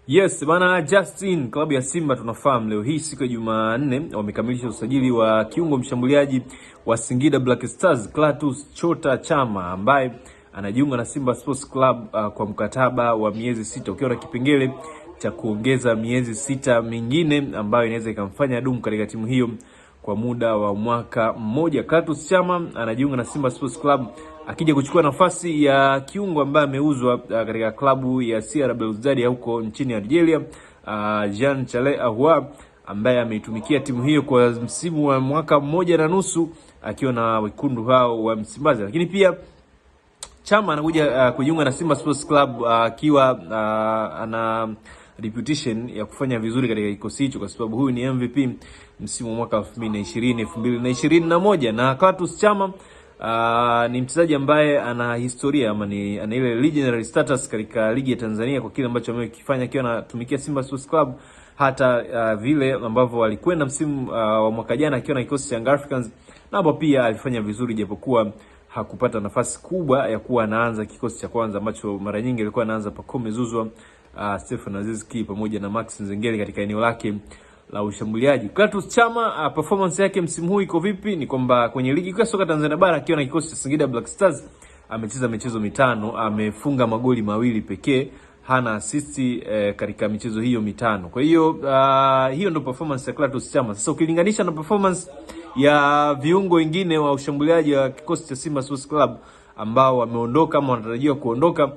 Yes, bana Justin, klabu ya Simba tunafahamu leo hii siku ya Jumanne wamekamilisha usajili wa kiungo mshambuliaji wa Singida Black Stars Clatous Chota Chama ambaye anajiunga na Simba Sports Club kwa mkataba wa miezi 6 ukiwa na kipengele cha kuongeza miezi 6 mingine ambayo inaweza ikamfanya dumu katika timu hiyo kwa muda wa mwaka mmoja. Clatous Chama anajiunga na Simba Sports Club akija kuchukua nafasi ya kiungo ambaye ameuzwa katika klabu ya CR Belouizdad huko nchini Algeria, Jean Charles Ahoua ambaye ameitumikia timu hiyo kwa msimu wa mwaka mmoja na nusu akiwa na wekundu hao wa Msimbazi. Lakini pia Chama anakuja kujiunga na Simba Sports Club akiwa ana reputation ya kufanya vizuri katika kikosi hicho kwa sababu huyu ni MVP msimu wa mwaka 2020-2021 na Clatous Chama ni mchezaji ambaye ana historia ama ana ile legendary status katika ligi ya Tanzania kwa kile ambacho amekifanya akiwa anatumikia Simba Sports Club, hata vile ambavyo alikwenda msimu wa mwaka jana akiwa na kikosi cha Young Africans na hapo pia alifanya vizuri japokuwa hakupata nafasi kubwa ya kuwa anaanza kikosi cha kwanza ambacho mara nyingi alikuwa anaanza Pacome Zouzoua, Stephen Aziz Ki pamoja na Max Nzengeli katika eneo lake la ushambuliaji. Clatous Chama performance yake msimu huu iko vipi? Ni kwamba kwenye ligi kuu ya soka Tanzania bara akiwa na kikosi cha Singida Black Stars amecheza michezo 5, amefunga magoli 2 pekee, hana assist katika michezo hiyo 5. Kwa hiyo hiyo ndio performance ya Clatous Chama. Sasa ukilinganisha na performance ya viungo wengine wa ushambuliaji wa kikosi cha Simba Sports Club ambao wameondoka ama wanatarajiwa kuondoka,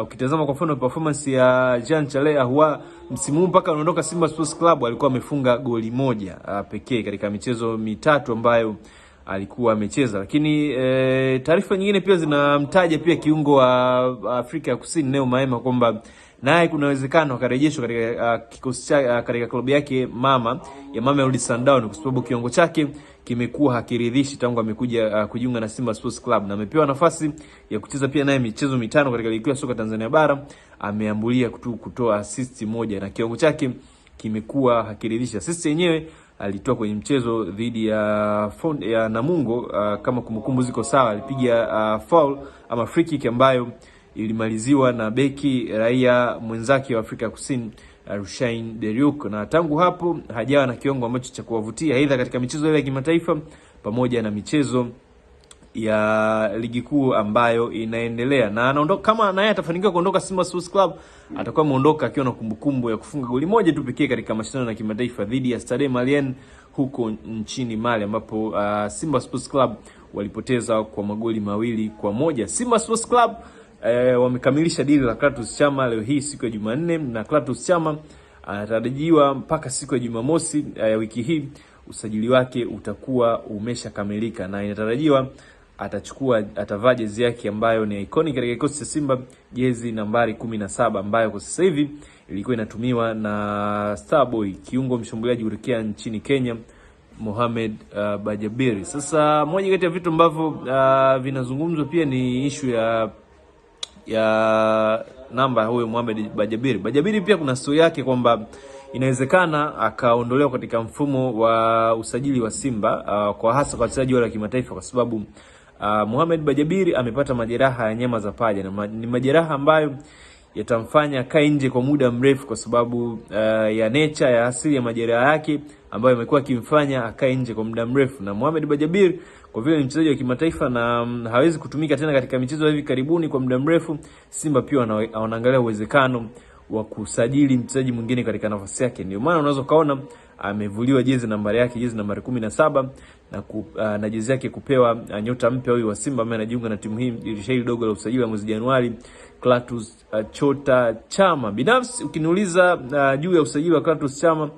ukitazama kwa mfano performance ya Jean Charles Ahoua msimu mpaka anaondoka Simba Sports Club alikuwa amefunga goli 1 pekee katika michezo 3 ambayo alikuwa amecheza. Lakini taarifa nyingine pia zinamtaja pia kiungo wa Afrika ya Kusini Neo Maema kwamba naye kuna uwezekano akarejeshwa katika kikosi cha katika klabu yake mama ya Mamelodi Sundowns kwa sababu kiwango chake kimekuwa hakiridhishi tangu amekuja kujiunga na Simba Sports Club, na amepewa nafasi ya kucheza pia naye michezo 5 katika ligi ya soka Tanzania bara, ameambulia kutoa assist 1 na kiwango chake kimekuwa hakiridhishi. Assist yenyewe alitoa kwenye mchezo dhidi ya Namungo, kama kumbukumbu ziko sawa, alipiga foul ama free kick ambayo ilimaliziwa na beki raia mwenzake wa Afrika Kusini Rushain Deriuk, na tangu hapo hajawa na kiwango ambacho cha kuwavutia aidha katika michezo ile ya kimataifa pamoja na michezo ya ligi kuu ambayo inaendelea. Na anaondoka, kama naye atafanikiwa kuondoka Simba Sports Club, atakuwa ameondoka akiwa na kumbukumbu ya kufunga goli 1 tu pekee katika mashindano ya kimataifa dhidi ya Stade Malien huko nchini Mali ambapo Simba Sports Club walipoteza kwa magoli 2-1. Simba Sports Club wamekamilisha dili la Clatous Chama leo hii siku ya Jumanne, na Clatous Chama anatarajiwa mpaka siku ya Jumamosi ya wiki hii usajili wake utakuwa umeshakamilika, na inatarajiwa atavaa jezi yake ambayo ni iconic katika kikosi cha Simba, jezi nambari 17 ambayo kwa sasa hivi ilikuwa inatumiwa na Starboy kiungo mshambuliaji kutokea nchini Kenya Mohamed Bajabiri. Sasa moja kati ya vitu ambavyo vinazungumzwa pia ni issue ya namba huyo Mohamed Bajabiri. Bajabiri pia kuna story yake kwamba inawezekana akaondolewa katika mfumo wa usajili wa Simba kwa hasa kwa wachezaji wa kimataifa kwa sababu Mohamed Bajabiri amepata majeraha ya nyama za paja, na ni majeraha ambayo yatamfanya kae nje kwa muda mrefu kwa sababu ya nature ya asili ya majeraha yake ambayo imekuwa kimfanya akae nje kwa muda mrefu. Na Mohamed Bajabiri kwa vile ni mchezaji wa kimataifa na hawezi kutumika tena katika michezo hivi karibuni kwa muda mrefu, Simba pia wanaangalia uwezekano wa kusajili mchezaji mwingine katika nafasi yake. Ndio maana unaweza kaona amevuliwa jezi nambari yake, jezi nambari 17 na jezi yake kupewa nyota mpya huyu wa Simba ambaye anajiunga na timu hii dirisha hili dogo la usajili wa mwezi Januari, Clatous Chota Chama. Binafsi ukiniuliza juu ya usajili wa Clatous Chama,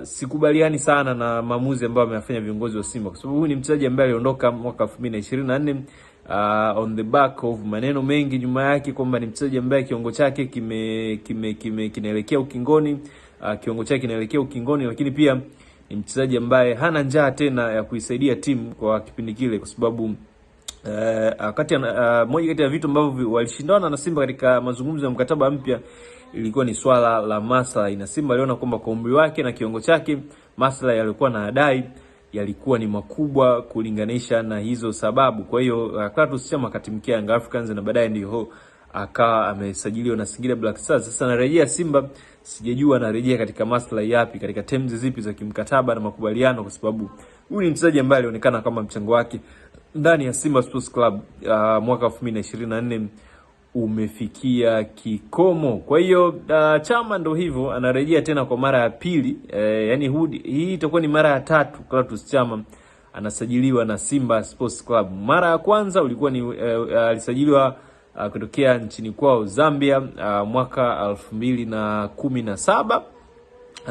sikubaliani sana na maamuzi ambayo ameyafanya viongozi wa Simba kwa sababu huyu ni mchezaji ambaye aliondoka mwaka 2024 on the back of maneno mengi nyuma yake kwamba ni mchezaji ambaye kiwango chake kinaelekea ukingoni, lakini pia ni mchezaji ambaye hana njaa tena ya kuisaidia timu kwa kipindi kile kwa sababu moja kati ya vitu ambavyo walishindana na Simba katika mazungumzo ya mkataba mpya ilikuwa ni swala la maslahi, na Simba aliona kwamba kwa umri wake na kiwango chake maslahi yalikuwa na adai yalikuwa ni makubwa kulinganisha na hizo sababu. Kwa hiyo Clatous Chama akatimkia Young Africans na baadaye ndio akawa amesajiliwa na Singida Black Stars. Sasa anarejea Simba, sijajua anarejea katika maslahi yapi, katika terms zipi za kimkataba na makubaliano, kwa sababu huyu ni mchezaji ambaye alionekana kama mchango wake ndani ya Simba Sports Club mwaka 2024 umefikia kikomo. Kwa hiyo Chama ndo hivyo anarejea tena kwa mara ya pili. Yani hii itakuwa ni mara ya tatu Clatous Chama anasajiliwa na Simba Sports Club. Mara ya kwanza ulikuwa ni alisajiliwa kutokea nchini kwao Zambia mwaka 2017,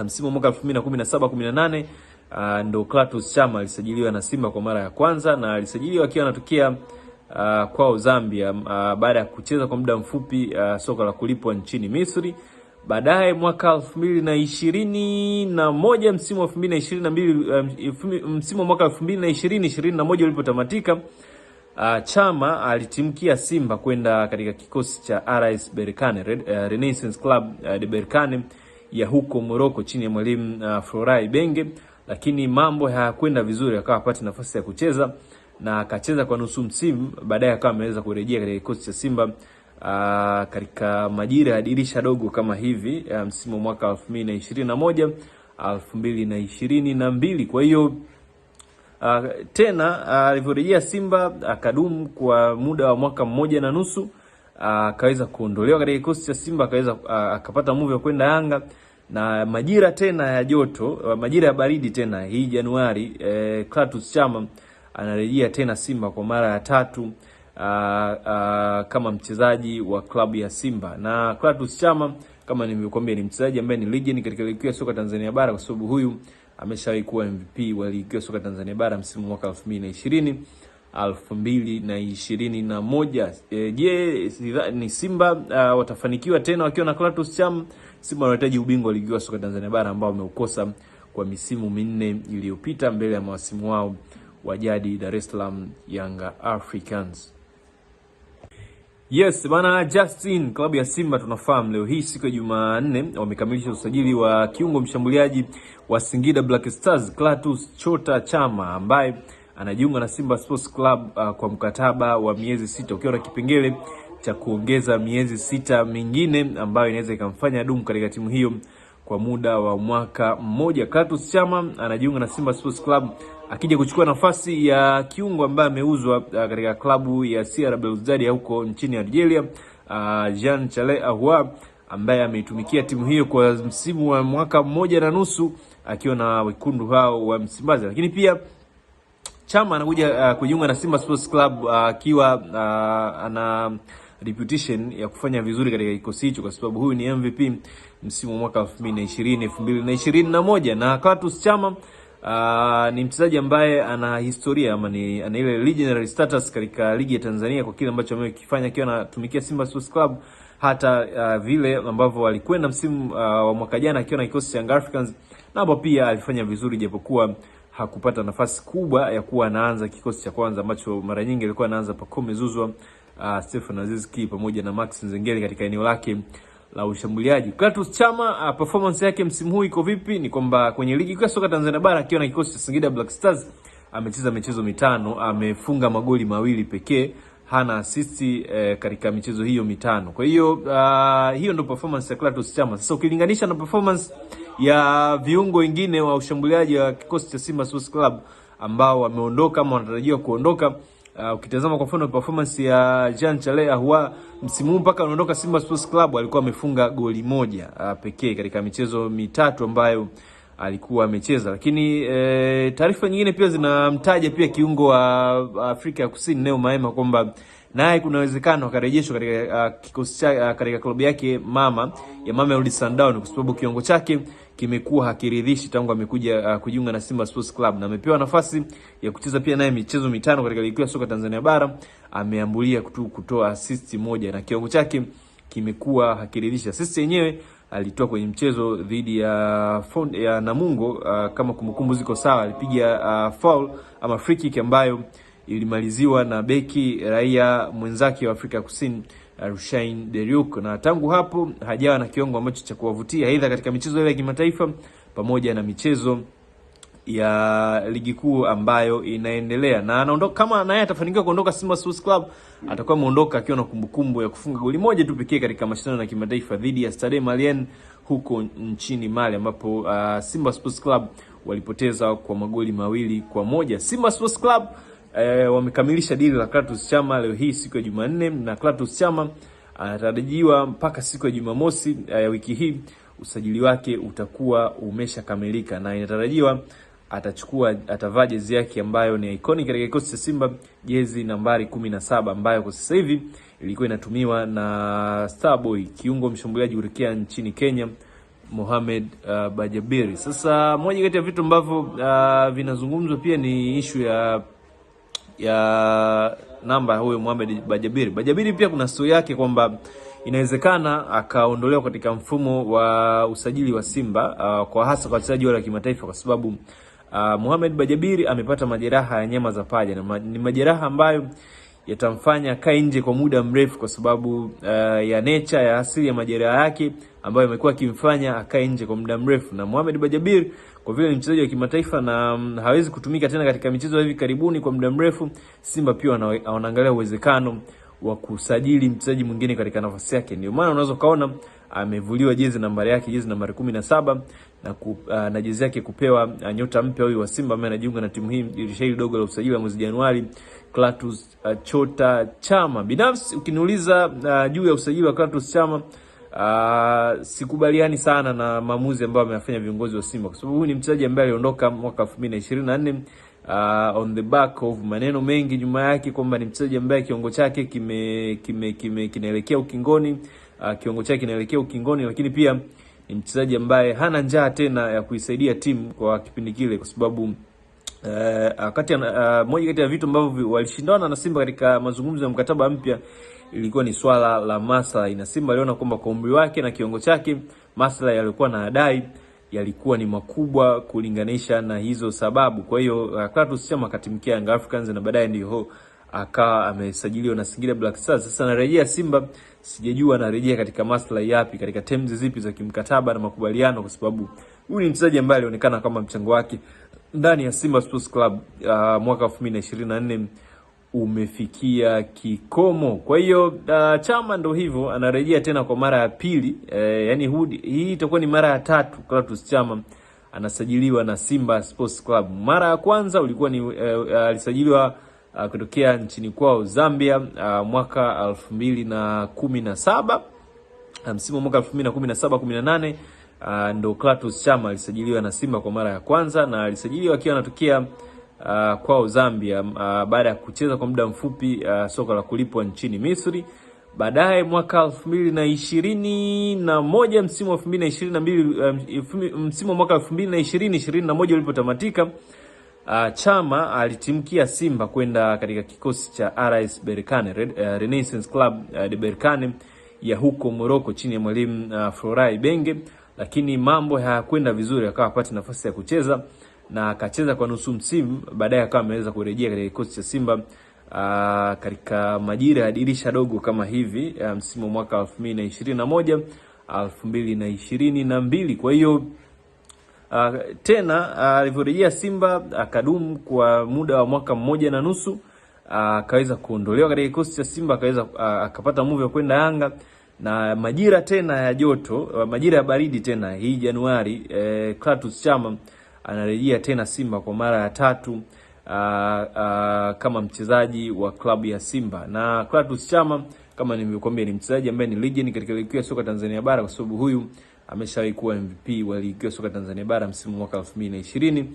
msimu wa mwaka 2017-18 ndo Clatous Chama alisajiliwa na Simba kwa mara ya kwanza, na alisajiliwa akiwa anatokea kwao Zambia baada ya kucheza kwa muda mfupi soka la kulipwa nchini Misri. Baadaye mwaka 2021, msimu wa 2022 msimu wa mwaka 2020-2021 ulipotamatika, Chama alitimkia Simba kwenda katika kikosi cha RS Berkane, Renaissance Club de Berkane ya huko Morocco chini ya mwalimu Florai Benge, lakini mambo hayakwenda vizuri, akawa hapati nafasi ya kucheza na akacheza kwa nusu msimu. Baadaye akawa ameweza kurejea katika kikosi cha Simba katika majira ya dirisha dogo kama hivi, msimu wa mwaka 2021 2022. Kwa hiyo tena alivyorejea Simba akadumu kwa muda wa mwaka 1.5, akaweza kuondolewa katika kikosi cha Simba, akaweza akapata move ya kwenda Yanga, na majira tena ya joto, majira ya baridi tena hii Januari, Clatous Chama anarejea tena Simba kwa mara ya tatu kama mchezaji wa klabu ya Simba. Na Clatous Chama kama nilivyokuambia ni mchezaji ambaye ni legend katika ligi ya soka Tanzania bara, kwa sababu huyu ameshawahi kuwa MVP wa ligi ya soka Tanzania bara msimu mwaka 2020 2021. Je, ni Simba watafanikiwa tena wakiwa na Clatous Chama? Simba wanahitaji ubingwa wa ligi ya soka Tanzania bara ambao wameukosa kwa misimu minne iliyopita mbele ya mawasimu wao wa jadi Dar es Salaam Yanga Africans. Yes, bana Justin, klabu ya Simba tunafahamu leo hii siku ya Jumanne wamekamilisha usajili wa kiungo mshambuliaji wa Singida Black Stars Clatous Chota Chama ambaye anajiunga na Simba Sports Club kwa mkataba wa miezi 6, ukiwa na kipengele cha kuongeza miezi 6 mingine ambayo inaweza ikamfanya dumu katika timu hiyo kwa muda wa mwaka mmoja. Clatous Chama anajiunga na Simba Sports Club akija kuchukua nafasi ya kiungo ambaye ameuzwa katika klabu ya CR Belouizdad huko nchini Algeria, Jean Charles Ahoua, ambaye ameitumikia timu hiyo kwa msimu wa mwaka 1.5 akiwa na wekundu hao wa Msimbazi. Lakini pia Chama anakuja kujiunga na Simba Sports Club akiwa ana reputation ya kufanya vizuri katika kikosi hicho, kwa sababu huyu ni MVP msimu wa mwaka 2020-2021. Na Clatous Chama ni mchezaji ambaye ana historia ama ana ile legendary status katika ligi ya Tanzania kwa kile ambacho amekifanya akiwa anatumikia Simba Sports Club, hata vile ambavyo alikwenda msimu wa mwaka jana akiwa na kikosi cha Young Africans, na hapo pia alifanya vizuri japokuwa hakupata nafasi kubwa ya kuwa anaanza kikosi cha kwanza ambacho mara nyingi alikuwa anaanza Pacome Zouzoua, Stephen Aziz Ki pamoja na Max Nzengeli katika eneo lake la ushambuliaji. Clatous Chama performance yake msimu huu iko vipi? Ni kwamba kwenye ligi ya soka Tanzania bara akiwa na kikosi cha Singida Black Stars amecheza michezo 5, amefunga magoli 2 pekee, hana assist katika michezo hiyo 5. Kwa hiyo hiyo ndio performance ya Clatous Chama. Sasa ukilinganisha na performance ya viungo wengine wa ushambuliaji wa kikosi cha Simba Sports Club ambao wameondoka ama wanatarajiwa kuondoka, ukitazama kwa mfano performance ya Jean Charles Ahoua msimu mpaka anaondoka Simba Sports Club alikuwa amefunga goli 1 pekee katika michezo 3 ambayo alikuwa amecheza. Lakini taarifa nyingine pia zinamtaja pia kiungo wa Afrika ya Kusini Neo Maema kwamba naye kuna uwezekano akarejeshwa katika kikosi cha katika klabu yake mama ya Mamelodi Sundowns, kwa sababu kiwango chake kimekuwa hakiridhishi tangu amekuja kujiunga na Simba Sports Club, na amepewa nafasi ya kucheza pia naye michezo 5 katika ligi ya soka Tanzania bara, ameambulia kutoa assist 1 na kiwango chake kimekuwa hakiridhishi. Assist yenyewe alitoa kwenye mchezo dhidi ya Namungo, kama kumbukumbu ziko sawa, alipiga foul ama free kick ambayo ilimaliziwa na beki raia mwenzake wa Afrika Kusini Rushain Deriuk, na tangu hapo hajawa na kiwango ambacho cha kuwavutia aidha katika michezo ile ya kimataifa pamoja na michezo ya ligi kuu ambayo inaendelea, na anaondoka. Kama naye atafanikiwa kuondoka Simba Sports Club, atakuwa ameondoka akiwa na kumbukumbu ya kufunga goli moja tu pekee katika mashindano ya kimataifa dhidi ya Stade Malien huko nchini Mali, ambapo Simba Sports Club walipoteza kwa magoli 2-1. Simba Sports Club wamekamilisha dili la Clatous Chama leo hii siku ya Jumanne, na Clatous Chama anatarajiwa mpaka siku ya Jumamosi ya wiki hii usajili wake utakuwa umeshakamilika, na inatarajiwa atavaa jezi yake ambayo ni iconic katika kikosi cha Simba, jezi nambari 17 ambayo kwa sasa hivi ilikuwa inatumiwa na Starboy, kiungo mshambuliaji kutokea nchini Kenya, Mohamed Bajabiri. Sasa moja kati ya vitu ambavyo vinazungumzwa pia ni issue ya namba huyo Mohamed Bajabiri. Bajabiri pia kuna story yake kwamba inawezekana akaondolewa katika mfumo wa usajili wa Simba, kwa hasa kwa wachezaji wale wa kimataifa, kwa sababu Mohamed Bajabiri amepata majeraha ya nyama za paja, na ni majeraha ambayo yatamfanya kae nje kwa muda mrefu kwa sababu ya nature ya asili ya majeraha yake ambayo imekuwa kimfanya akae nje kwa muda mrefu. Na Mohamed Bajabiri kwa vile ni mchezaji wa kimataifa na hawezi kutumika tena katika michezo hivi karibuni kwa muda mrefu, Simba pia wanaangalia uwezekano wa kusajili mchezaji mwingine katika nafasi yake. Ndio maana unaweza kaona amevuliwa jezi nambari yake, jezi nambari 17, na jezi yake kupewa nyota mpya huyu wa Simba ambaye anajiunga na timu hii dirisha hili dogo la usajili wa mwezi Januari, Clatous Chota Chama. Binafsi ukiniuliza juu ya usajili wa Clatous Chama, sikubaliani sana na maamuzi ambayo ameyafanya viongozi wa Simba, kwa sababu huyu ni mchezaji ambaye aliondoka mwaka 2024 on the back of maneno mengi nyuma yake kwamba ni mchezaji ambaye kiwango chake kinaelekea ukingoni, lakini pia ni mchezaji ambaye hana njaa tena ya kuisaidia timu kwa kipindi kile, kwa sababu moja kati ya vitu ambavyo walishindana na Simba katika mazungumzo ya mkataba mpya ilikuwa ni swala la maslahi, na Simba aliona kwamba kwa umri wake na kiwango chake maslahi yalikuwa na adai yalikuwa ni makubwa kulinganisha na hizo sababu. Kwa hiyo Clatous Chama akatimkia Young Africans na baadaye ndio akawa amesajiliwa na Singida Black Stars. Sasa anarejea Simba, sijajua anarejea katika maslahi yapi, katika terms zipi za kimkataba na makubaliano, kwa sababu huyu ni mchezaji ambaye alionekana kama mchango wake ndani ya Simba Sports Club mwaka 2024 umefikia kikomo. Kwa hiyo Chama ndo hivyo anarejea tena kwa mara ya pili, yani hii itakuwa ni mara ya 3 Clatous Chama anasajiliwa na Simba Sports Club. Mara ya kwanza ulikuwa ni alisajiliwa kutokea nchini kwao Zambia mwaka 2017, msimu wa mwaka 2017-18 ndo Clatous Chama alisajiliwa na Simba kwa mara ya kwanza, na alisajiliwa akiwa anatokea kwao Zambia baada ya kucheza kwa muda mfupi soka la kulipwa nchini Misri. Baadaye mwaka 2021, msimu wa 2022, msimu wa mwaka 2020-2021 ulipotamatika, Chama alitimkia Simba kwenda katika kikosi cha RS Berkane, Renaissance Club de Berkane ya huko Morocco chini ya mwalimu Florai Benge, lakini mambo hayakwenda vizuri, akawa hapati nafasi ya kucheza na akacheza kwa nusu msimu. Baadaye akawa ameweza kurejea katika kikosi cha Simba katika majira ya dirisha dogo kama hivi, msimu wa mwaka 2021 2022. Kwa hiyo tena alivyorejea Simba akadumu kwa muda wa mwaka 1.5, akaweza kuondolewa katika kikosi cha Simba, akapata move ya kwenda Yanga, na majira tena ya joto, majira ya baridi tena hii Januari, Clatous Chama anarejea tena Simba kwa mara ya 3 kama mchezaji wa klabu ya Simba. Na Clatous Chama kama nilivyokuambia ni mchezaji ambaye ni legend katika ligi ya soka Tanzania bara, kwa sababu huyu ameshawahi kuwa MVP wa ligi ya soka Tanzania bara msimu mwaka 2020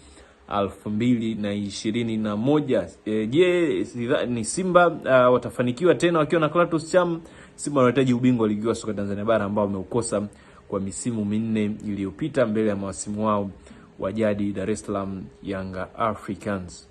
2021. Je, ni Simba watafanikiwa tena wakiwa na Clatous Chama? Simba wanahitaji ubingwa wa ligi ya soka Tanzania bara ambao wameukosa kwa misimu 4 iliyopita mbele ya mawasimu wao wa jadi Dar es Salaam Young Africans.